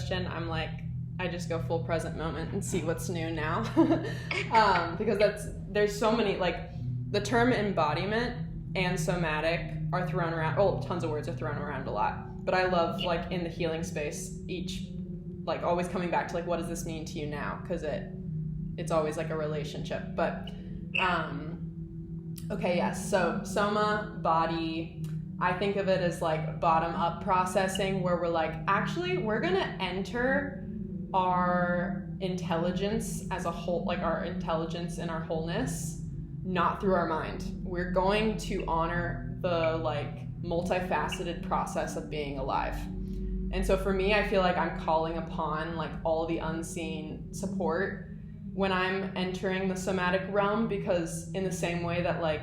question, I'm like, I just go full present moment and see what's new now. Because there's so many, like, the term embodiment and somatic are thrown around, tons of words are thrown around a lot, but I love, like, in the healing space, each, like, always coming back to, like, what does this mean to you now? Because it's always, like, a relationship. But okay, yes, so soma, body, I think of it as, like, bottom up processing, where we're like, actually, we're gonna enter our intelligence as a whole, like our intelligence and our wholeness, not through our mind. We're going to honor the, like, multifaceted process of being alive. And so for me, I feel like I'm calling upon, like, all the unseen support when I'm entering the somatic realm, because in the same way that, like,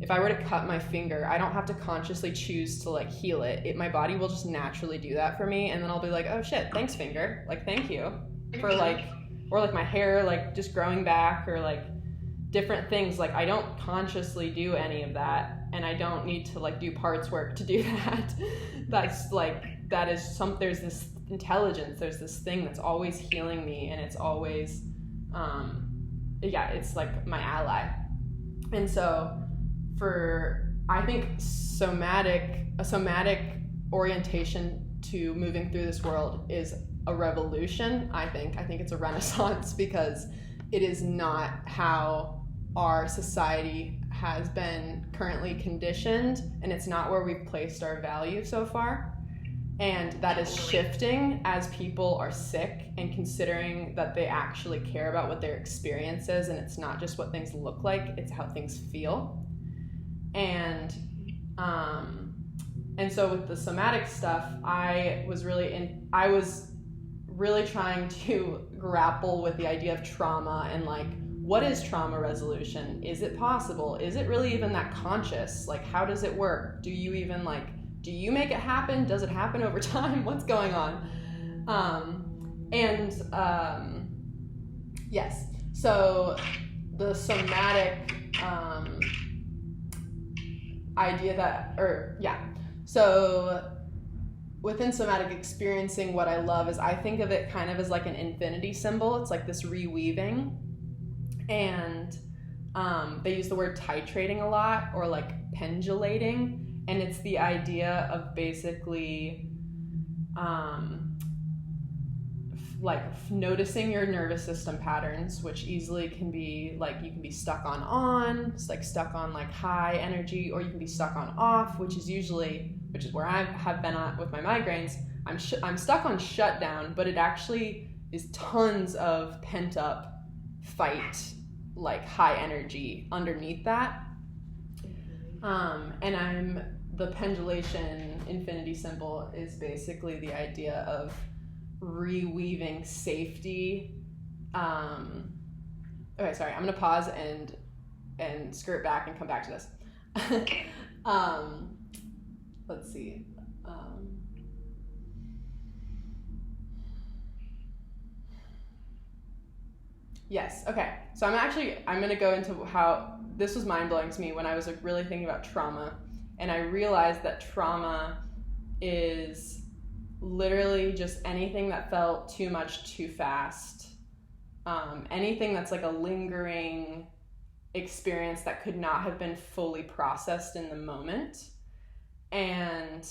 if I were to cut my finger, I don't have to consciously choose to, like, heal it. My body will just naturally do that for me, and then I'll be like, oh shit, thanks finger, like, thank you for, like, or like my hair, like, just growing back, or like different things. Like, I don't consciously do any of that, and I don't need to, like, do parts work to do that. That's like, there's this intelligence, there's this thing that's always healing me, and it's always it's like my ally. And so I think a somatic orientation to moving through this world is a revolution. I think it's a renaissance, because it is not how our society has been currently conditioned, and it's not where we've placed our value so far. And that is shifting as people are sick and considering that they actually care about what their experience is, and it's not just what things look like, it's how things feel. And so with the somatic stuff, I was really trying to grapple with the idea of trauma, and, like, what is trauma resolution? Is it possible? Is it really even that conscious? Like, how does it work? Do you even, like, do you make it happen? Does it happen over time? What's going on? Yes, so the somatic so within somatic experiencing, what I love is I think of it kind of as like an infinity symbol. It's like this reweaving, and they use the word titrating a lot, or like pendulating, and it's the idea of basically noticing your nervous system patterns, which easily can be like, you can be stuck on, it's like stuck on like high energy, or you can be stuck on off, which is where I have been at with my migraines. I'm stuck on shutdown, but it actually is tons of pent up fight, like high energy underneath that. And the pendulation infinity symbol is basically the idea of reweaving safety. Okay, sorry, I'm gonna pause and skirt back and come back to this. Let's see. Yes, okay. So I'm gonna go into how this was mind-blowing to me when I was like really thinking about trauma, and I realized that trauma is literally just anything that felt too much too fast, anything that's like a lingering experience that could not have been fully processed in the moment, and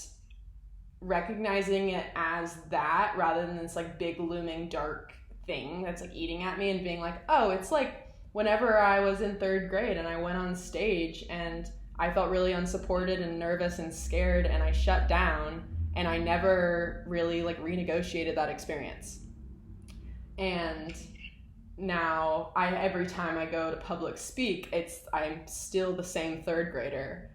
recognizing it as that rather than this like big looming dark thing that's like eating at me, and being like, oh, it's like whenever I was in 3rd grade and I went on stage and I felt really unsupported and nervous and scared, and I shut down, and I never really like renegotiated that experience. And now every time I go to public speak, I'm still the same 3rd grader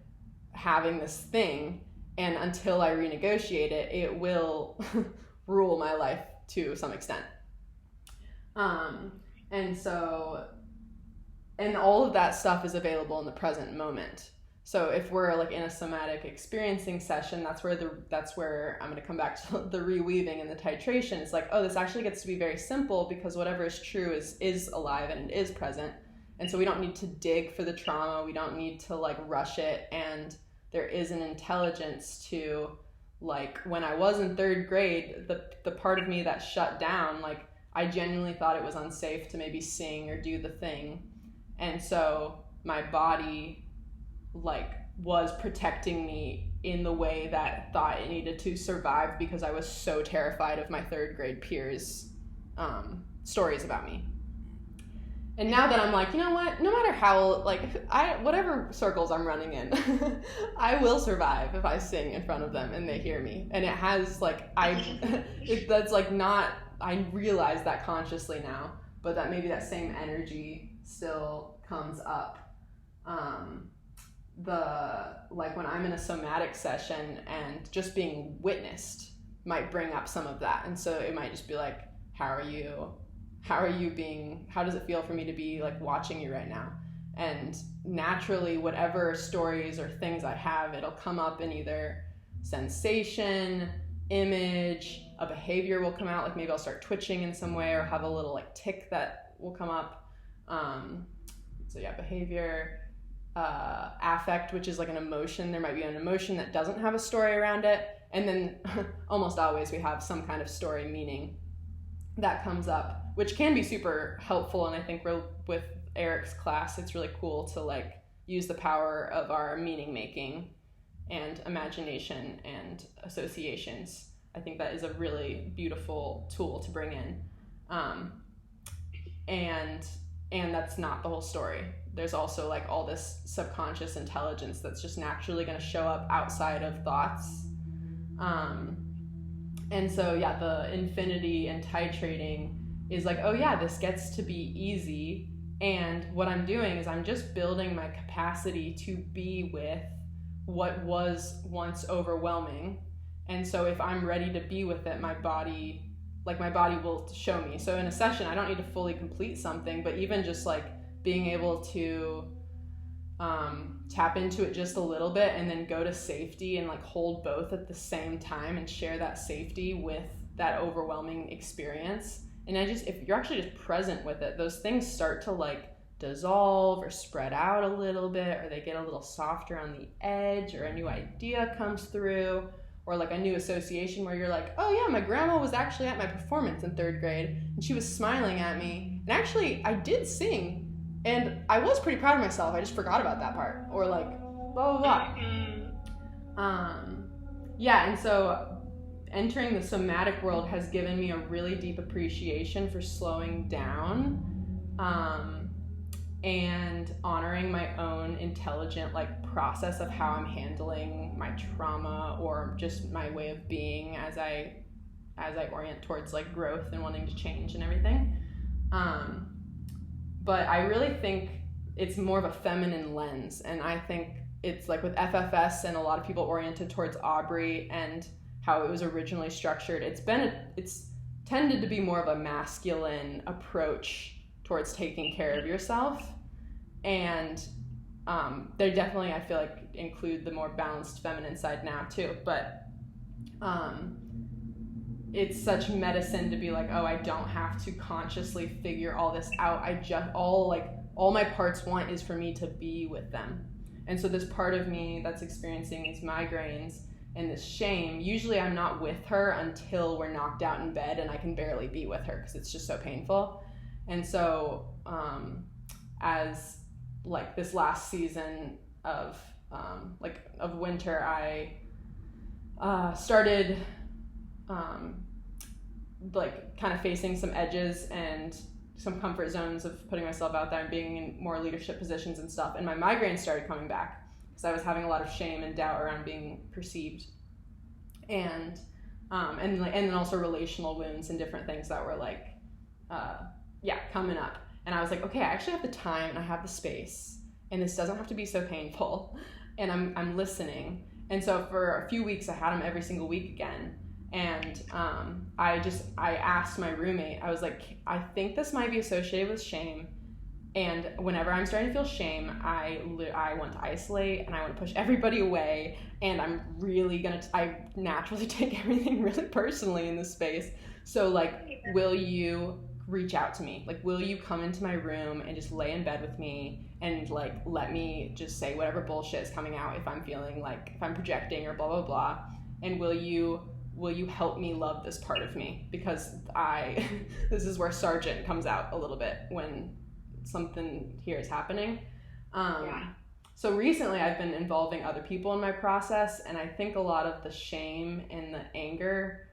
having this thing, and until I renegotiate it, it will rule my life to some extent. And all of that stuff is available in the present moment. So if we're like in a somatic experiencing session, that's where I'm going to come back to the reweaving and the titration. It's like, oh, this actually gets to be very simple, because whatever is true is alive and it is present. And so we don't need to dig for the trauma. We don't need to like rush it. And there is an intelligence to like when I was in third grade, the part of me that shut down, like I genuinely thought it was unsafe to maybe sing or do the thing. And so my body like was protecting me in the way that thought it needed to survive, because I was so terrified of my third grade peers' stories about me. And now that I'm like, you know what, no matter how, like, whatever circles I'm running in, I will survive if I sing in front of them and they hear me. And it has, like, that's, like, not, I realize that consciously now, but that maybe that same energy still comes up. Like, when I'm in a somatic session and just being witnessed might bring up some of that. And so it might just be like, how are you being, how does it feel for me to be like watching you right now? And naturally, whatever stories or things I have, it'll come up in either sensation, image, a behavior will come out, like maybe I'll start twitching in some way or have a little like tick that will come up. So yeah, behavior, affect, which is like an emotion. There might be an emotion that doesn't have a story around it. And then almost always we have some kind of story meaning that comes up, which can be super helpful. And I think with Eric's class, it's really cool to like use the power of our meaning making and imagination and associations. I think that is a really beautiful tool to bring in. And that's not the whole story. There's also like all this subconscious intelligence that's just naturally going to show up outside of thoughts. And so yeah, the infinity and titrating is like, oh yeah, this gets to be easy. And what I'm doing is I'm just building my capacity to be with what was once overwhelming. And so if I'm ready to be with it, my body will show me. So in a session, I don't need to fully complete something, but even just like being able to tap into it just a little bit and then go to safety and like hold both at the same time and share that safety with that overwhelming experience. And if you're actually just present with it, those things start to like dissolve or spread out a little bit, or they get a little softer on the edge, or a new idea comes through, or like a new association where you're like, oh yeah, my grandma was actually at my performance in third grade and she was smiling at me. And actually I did sing and I was pretty proud of myself. I just forgot about that part. Or like, blah, blah, blah. Yeah, and so entering the somatic world has given me a really deep appreciation for slowing down and honoring my own intelligent like process of how I'm handling my trauma, or just my way of being as I orient towards like growth and wanting to change and everything. But I really think it's more of a feminine lens, and I think it's like with FFS and a lot of people oriented towards Aubrey and how it was originally structured, it's tended to be more of a masculine approach towards taking care of yourself. And they definitely, I feel like, include the more balanced feminine side now too. But it's such medicine to be like, oh, I don't have to consciously figure all this out. All my parts want is for me to be with them. And so this part of me that's experiencing these migraines and this shame, usually I'm not with her until we're knocked out in bed and I can barely be with her because it's just so painful. And so as like this last season of winter, I started like kind of facing some edges and some comfort zones of putting myself out there and being in more leadership positions and stuff. And my migraines started coming back because I was having a lot of shame and doubt around being perceived, and then also relational wounds and different things that were like coming up. And I was like, okay, I actually have the time and I have the space, and this doesn't have to be so painful, and I'm listening. And so for a few weeks I had them every single week again. And I asked my roommate, I was like, I think this might be associated with shame. And whenever I'm starting to feel shame, I want to isolate and I want to push everybody away. And I'm really I naturally take everything really personally in this space. So like, will you reach out to me? Like, will you come into my room and just lay in bed with me and like, let me just say whatever bullshit is coming out if I'm feeling like, if I'm projecting or blah, blah, blah. and will you help me love this part of me, because this is where Sergeant comes out a little bit when something here is happening. So recently I've been involving other people in my process, and I think a lot of the shame and the anger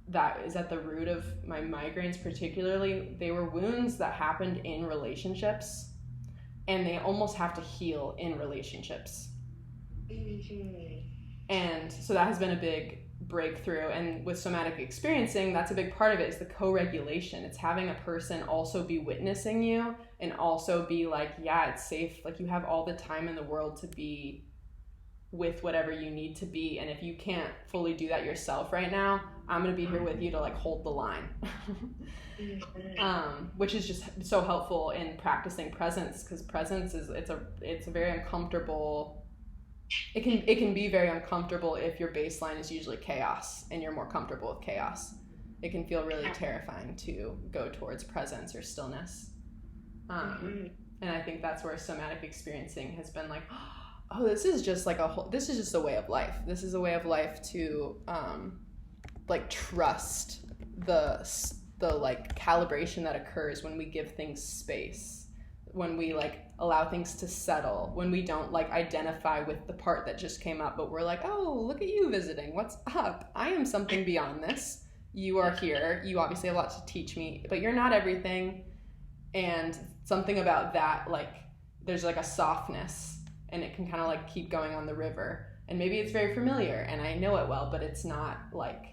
that is at the root of my migraines particularly, they were wounds that happened in relationships, and they almost have to heal in relationships. And so that has been a big breakthrough. And with somatic experiencing, that's a big part of it, is the co-regulation. It's having a person also be witnessing you and also be like, yeah, it's safe. Like, you have all the time in the world to be with whatever you need to be. And if you can't fully do that yourself right now, I'm going to be here with you to like hold the line. Which is just so helpful in practicing presence, because presence is, it's a very uncomfortable, it can be very uncomfortable if your baseline is usually chaos and you're more comfortable with chaos. It can feel really terrifying to go towards presence or stillness. And I think that's where somatic experiencing has been like, oh, this is just a way of life. This is a way of life to like trust the like calibration that occurs when we give things space, when we like allow things to settle, when we don't like identify with the part that just came up, but we're like, oh, look at you visiting, what's up? I am something beyond this. You are here. You obviously have a lot to teach me, but you're not everything. And something about that, like, there's like a softness, and it can kind of like keep going on the river. And maybe it's very familiar and I know it well, but it's not like,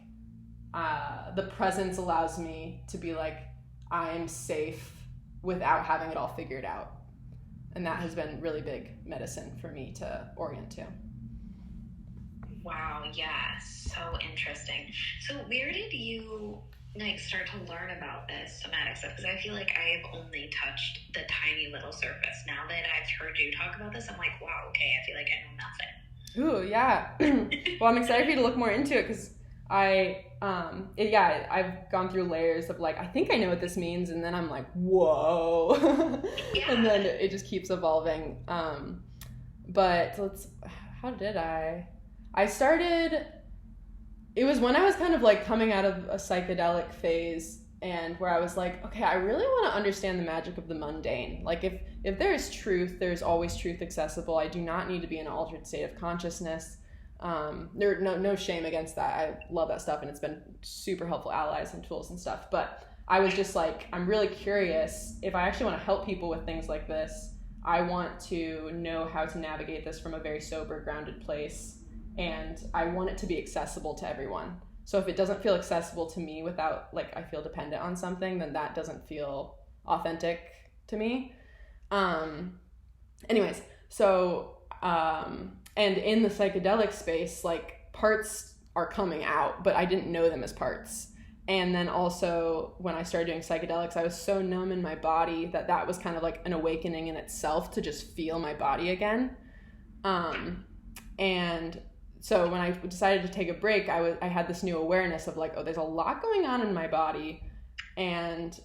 the presence allows me to be like, I am safe without having it all figured out. And that has been really big medicine for me to orient to. Wow, yeah, so interesting. So where did you like start to learn about this somatic stuff? Because I feel like I have only touched the tiny little surface. Now that I've heard you talk about this, I'm like, wow, okay, I feel like I know nothing. Ooh, yeah. Well, I'm excited for you to look more into it, because I've gone through layers of like, I think I know what this means, and then I'm like, whoa. Yeah. And then it just keeps evolving. But I started, it was when I was kind of like coming out of a psychedelic phase, and where I was like, okay, I really want to understand the magic of the mundane. Like, if there is truth, there's always truth accessible. I do not need to be in an altered state of consciousness. There no shame against that. I love that stuff, and it's been super helpful allies and tools and stuff. But I was just like, I'm really curious, if I actually want to help people with things like this, I want to know how to navigate this from a very sober, grounded place, and I want it to be accessible to everyone. So if it doesn't feel accessible to me without, like, I feel dependent on something, then that doesn't feel authentic to me. Anyways, so and in the psychedelic space, like, parts are coming out, but I didn't know them as parts. And then also when I started doing psychedelics, I was so numb in my body that was kind of like an awakening in itself, to just feel my body again. And so when I decided to take a break, I had this new awareness of like, oh, there's a lot going on in my body, and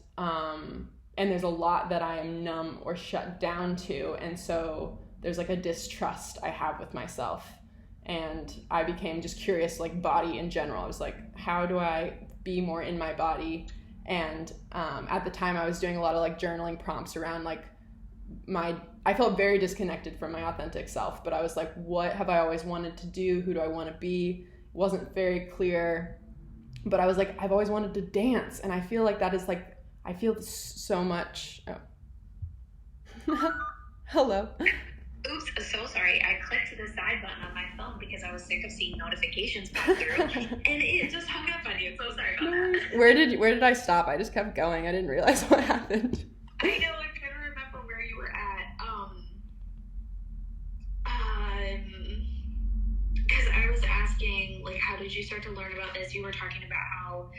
there's a lot that I am numb or shut down to. And so there's like a distrust I have with myself. And I became just curious, like, body in general. I was like, how do I be more in my body? And at the time I was doing a lot of like journaling prompts around like I felt very disconnected from my authentic self, but I was like, what have I always wanted to do? Who do I want to be? It wasn't very clear, but I was like, I've always wanted to dance. And I feel like that is like, I feel so much. Oh. Hello. Oops, so sorry. I clicked the side button on my phone because I was sick of seeing notifications pop through, and it just hung up on you. So sorry about that. Where did I stop? I just kept going. I didn't realize what happened. I know. I'm trying to remember where you were at. Because I was asking, like, how did you start to learn about this? You were talking about how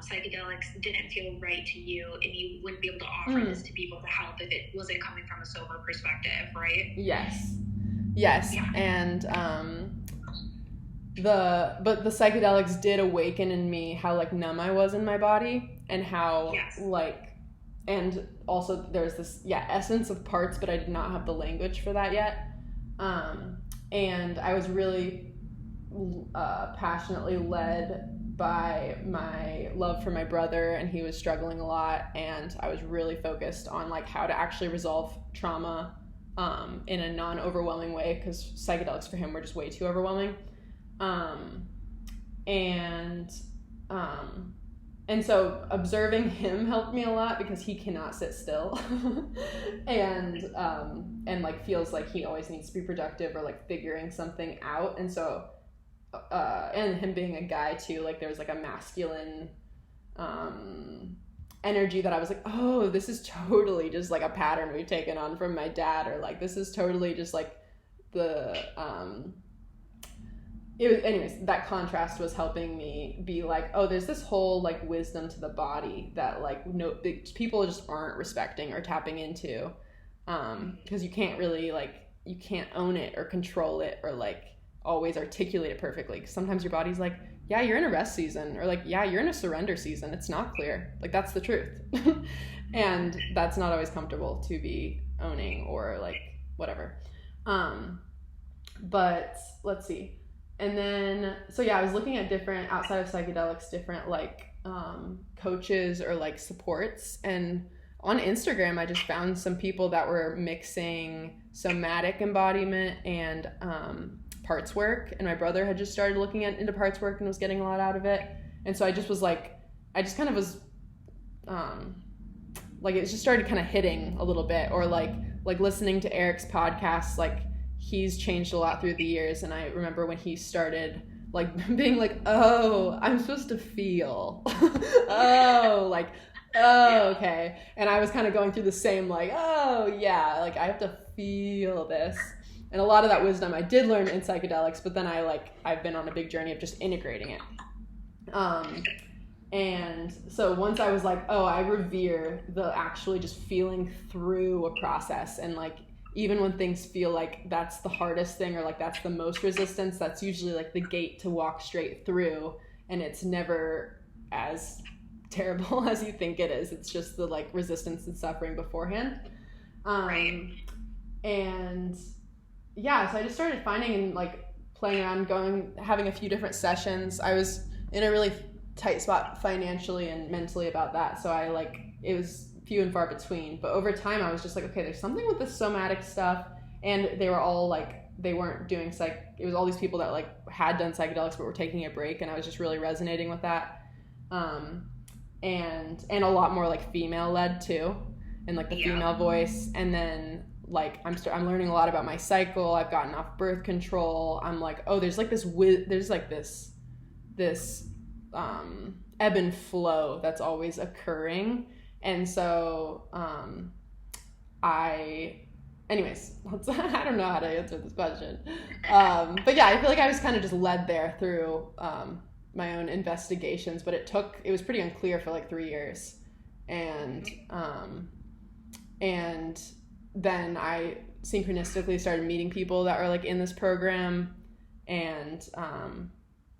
psychedelics didn't feel right to you, and you wouldn't be able to offer this to people to help if it wasn't coming from a sober perspective, right? Yes. Yeah. And but the psychedelics did awaken in me how like numb I was in my body, and how like, and also there's this essence of parts, but I did not have the language for that yet. And I was really passionately led by my love for my brother, and he was struggling a lot, and I was really focused on like how to actually resolve trauma in a non-overwhelming way, because psychedelics for him were just way too overwhelming. And so observing him helped me a lot, because he cannot sit still and like feels like he always needs to be productive or like figuring something out. And so and him being a guy too, like there was like a masculine energy that I was like, oh, this is totally just like a pattern we've taken on from my dad, or like this is totally just like the anyways, that contrast was helping me be like, oh, there's this whole like wisdom to the body that like people just aren't respecting or tapping into, because you can't really like, you can't own it or control it or like always articulate it perfectly, because sometimes your body's like, yeah, you're in a rest season, or like, yeah, you're in a surrender season, it's not clear, like that's the truth. And that's not always comfortable to be owning or like whatever. But let's see. And then, so yeah, I was looking at different, outside of psychedelics, different like coaches or like supports. And on Instagram, I just found some people that were mixing somatic embodiment and parts work. And my brother had just started looking into parts work and was getting a lot out of it. And so I just was like, I just kind of was like, it just started kind of hitting a little bit, or like listening to Eric's podcasts, like he's changed a lot through the years. And I remember when he started like being like, oh, I'm supposed to feel. Oh, like, oh, okay. And I was kind of going through the same like, oh yeah, like I have to feel this. And a lot of that wisdom I did learn in psychedelics, but then I've been on a big journey of just integrating it. And so once I was like, oh, I revere the actually just feeling through a process, and like even when things feel like that's the hardest thing, or like that's the most resistance, that's usually like the gate to walk straight through, and it's never as terrible as you think it is. It's just the like resistance and suffering beforehand. And yeah, so I just started finding and like playing around, having a few different sessions. I was in a really tight spot financially and mentally about that, so it was few and far between. But over time I was just like, okay, there's something with the somatic stuff. And they were all like, they weren't doing it was all these people that like had done psychedelics but were taking a break, and I was just really resonating with that. And a lot more like female led too, and like the female voice. And then like I'm learning a lot about my cycle. I've gotten off birth control. I'm like, oh, there's like this ebb and flow that's always occurring. And so anyways, I don't know how to answer this question. But yeah, I feel like I was kind of just led there through my own investigations, but it was pretty unclear for like 3 years. And then I synchronistically started meeting people that were like in this program, and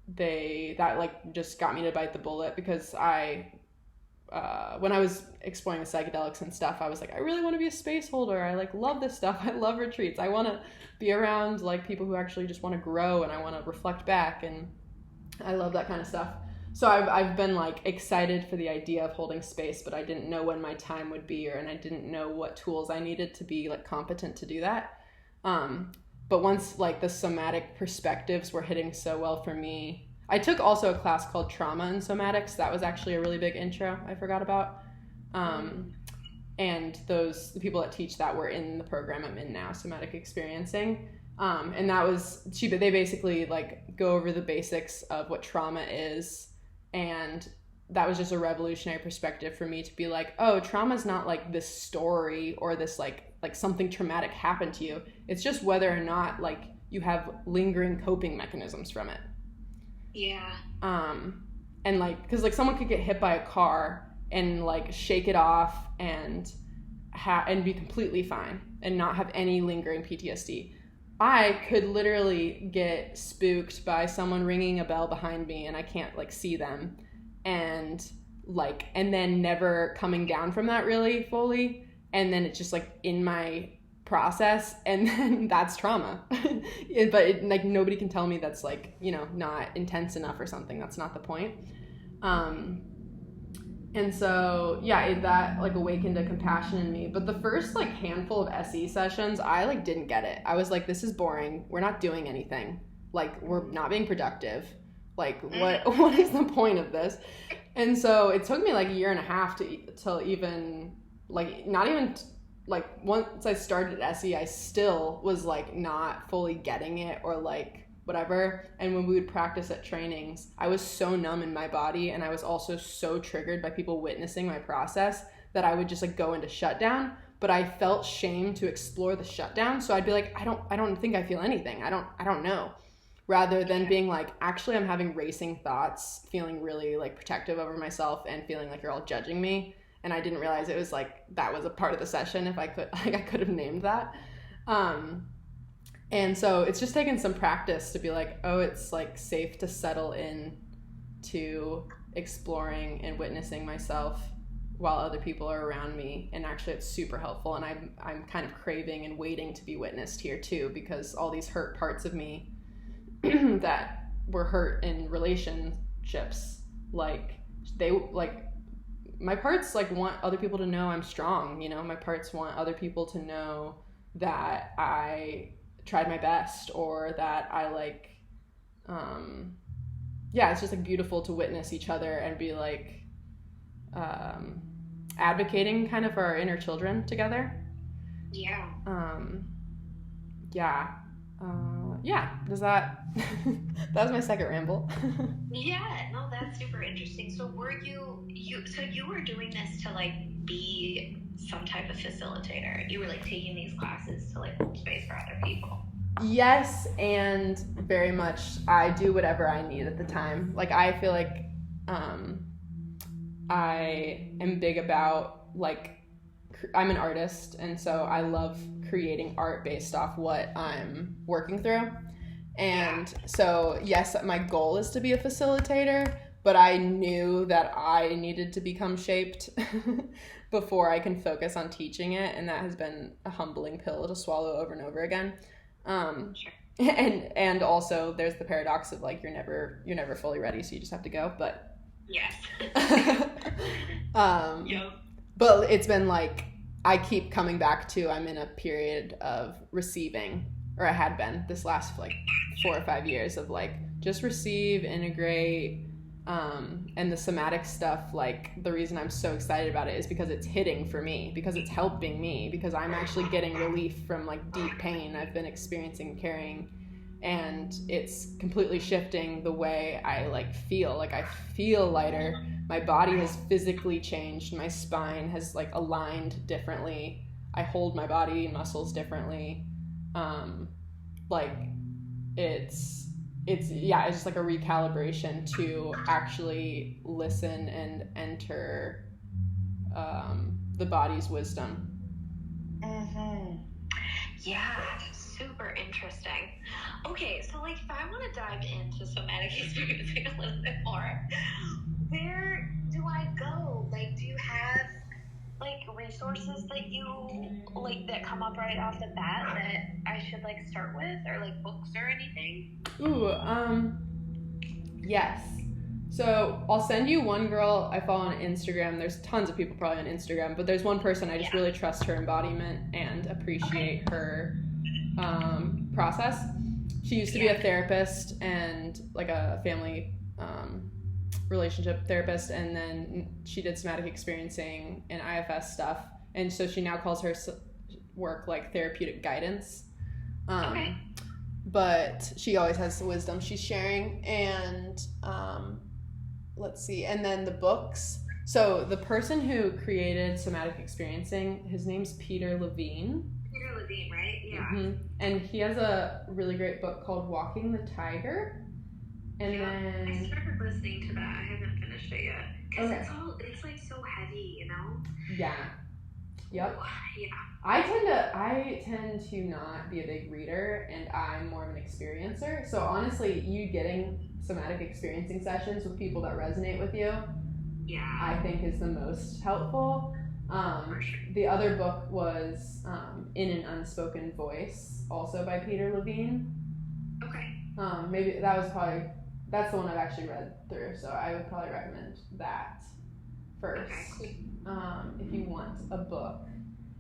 that like just got me to bite the bullet, because when I was exploring the psychedelics and stuff, I was like, I really want to be a space holder. I like love this stuff. I love retreats. I want to be around like people who actually just want to grow, and I want to reflect back, and I love that kind of stuff. So I've been like excited for the idea of holding space, but I didn't know when my time would be, and I didn't know what tools I needed to be like competent to do that. But once like the somatic perspectives were hitting so well for me, I took also a class called Trauma and Somatics. That was actually a really big intro I forgot about. And the people that teach that were in the program I'm in now, Somatic Experiencing. And that was, they basically like go over the basics of what trauma is. And that was just a revolutionary perspective for me to be like, oh, trauma is not like this story or this like something traumatic happened to you. It's just whether or not like you have lingering coping mechanisms from it. Yeah. And like, because like someone could get hit by a car and like shake it off and be completely fine and not have any lingering PTSD. I could literally get spooked by someone ringing a bell behind me and I can't like see them, and then never coming down from that really fully, and then it's just like in my process, and then that's trauma. But like nobody can tell me that's like, you know, not intense enough or something. That's not the point. And so, yeah, that like awakened a compassion in me. But the first like handful of SE sessions, I like didn't get it. I was like, this is boring. We're not doing anything. Like, we're not being productive. Like, what is the point of this? And so it took me like a year and a half to even like, not even like once I started SE, I still was like not fully getting it or like whatever. And when we would practice at trainings, I was so numb in my body, and I was also so triggered by people witnessing my process that I would just like go into shutdown. But I felt shame to explore the shutdown, so I'd be like, I don't think I feel anything. I don't know. Rather than being like, actually I'm having racing thoughts, feeling really like protective over myself and feeling like you're all judging me. And I didn't realize it was like that was a part of the session. If I could, like, I could have named that. And so it's just taken some practice to be like, oh, it's like safe to settle in to exploring and witnessing myself while other people are around me. And actually it's super helpful. And I'm kind of craving and waiting to be witnessed here too, because all these hurt parts of me that were hurt in relationships, like they like my parts like want other people to know I'm strong, you know. My parts want other people to know that I tried my best, or that I like it's just like beautiful to witness each other and be like advocating kind of for our inner children together. Does that that was my second ramble. Yeah, no, that's super interesting. So were you were doing this to like be some type of facilitator? You were like taking these classes to like hold space for other people? Yes, and very much I do whatever I need at the time. Like I feel like I am big about like I'm an artist, and so I love creating art based off what I'm working through. And so, yes, my goal is to be a facilitator, but I knew that I needed to become shaped before I can focus on teaching it, and that has been a humbling pill to swallow over and over again. And also there's the paradox of like you're never fully ready, so you just have to go. But yes. But it's been like I keep coming back to I'm in a period of receiving, or I had been this last like 4 or 5 years of like just receive, integrate, and the somatic stuff. Like the reason I'm so excited about it is because it's hitting for me, because it's helping me, because I'm actually getting relief from like deep pain I've been experiencing and carrying, and it's completely shifting the way I like feel. Like I feel lighter. My body has physically changed. My spine has like aligned differently. I hold my body muscles differently. Like it's just like a recalibration to actually listen and enter the body's wisdom. Yeah, super interesting. Okay, so like if I want to dive into somatic experiencing a little bit more, where do I go? Like, do you have like resources that you like that come up right off the bat that I should like start with, or like books or anything? Yes. So I'll send you one girl I follow on Instagram. There's tons of people probably on Instagram, but there's one person I just really trust her embodiment and appreciate her process. She used to be a therapist and like a family relationship therapist, and then she did somatic experiencing and IFS stuff, and so she now calls her work like therapeutic guidance. But she always has the wisdom she's sharing. And let's see, and then the books. So the person who created somatic experiencing, his name's Peter Levine. Peter Levine, right? Yeah. Mm-hmm. And he has a really great book called Walking the Tiger. And then I started listening to that. I haven't finished it yet, because it's like so heavy, you know. Yep. Yeah. I tend to not be a big reader, and I'm more of an experiencer. So honestly, you getting somatic experiencing sessions with people that resonate with you, I think is the most helpful. The other book was In an Unspoken Voice, also by Peter Levine. Okay. Maybe that's the one I've actually read through, so I would probably recommend that first. Okay, if you want a book.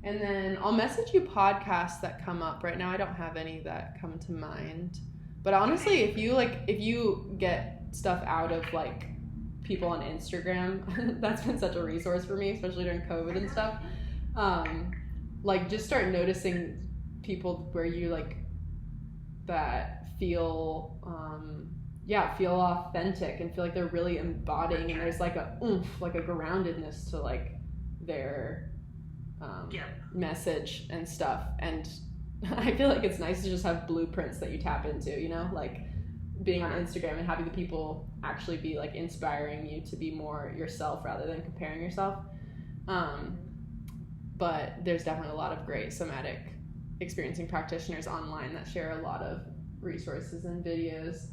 And then I'll message you podcasts that come up. Right now I don't have any that come to mind. But honestly, if you get stuff out of like people on Instagram, that's been such a resource for me, especially during COVID and stuff. Like just start noticing people where you like that feel feel authentic and feel like they're really embodying, and there's like a oomph, like a groundedness to like their message and stuff. And I feel like it's nice to just have blueprints that you tap into, you know, like being on Instagram and having the people actually be like inspiring you to be more yourself rather than comparing yourself. But there's definitely a lot of great somatic experiencing practitioners online that share a lot of resources and videos.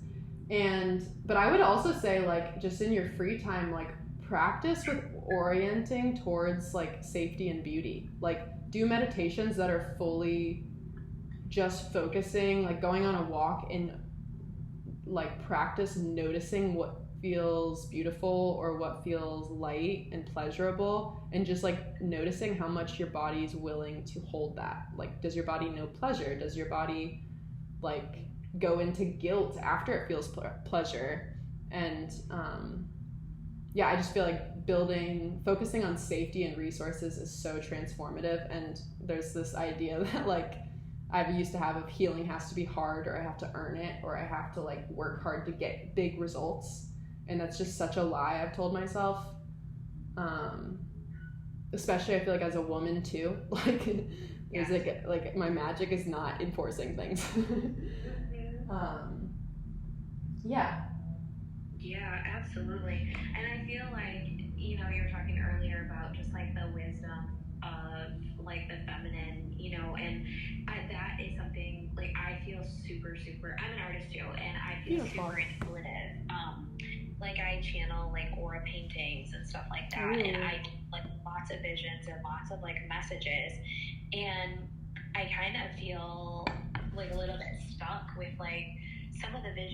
But I would also say, like, just in your free time, like, practice with orienting towards like safety and beauty. Like, do meditations that are fully just focusing, like going on a walk and like practice noticing what feels beautiful or what feels light and pleasurable, and just like noticing how much your body is willing to hold that. Like, does your body know pleasure? Does your body like go into guilt after it feels pleasure? And I just feel like focusing on safety and resources is so transformative. And there's this idea that like I used to have of healing has to be hard, or I have to earn it, or I have to like work hard to get big results. And that's just such a lie I've told myself. Especially I feel like as a woman too, like there's like my magic is not enforcing things. Yeah, absolutely. And I feel like, you were talking earlier about just like the wisdom of like the feminine, and that is something like I feel super, super, I'm an artist too, and I feel super intuitive. Like I channel like aura paintings and stuff like that. And I get like lots of visions and lots of like messages. And I kind of feel like a little bit stuck with like some of the visions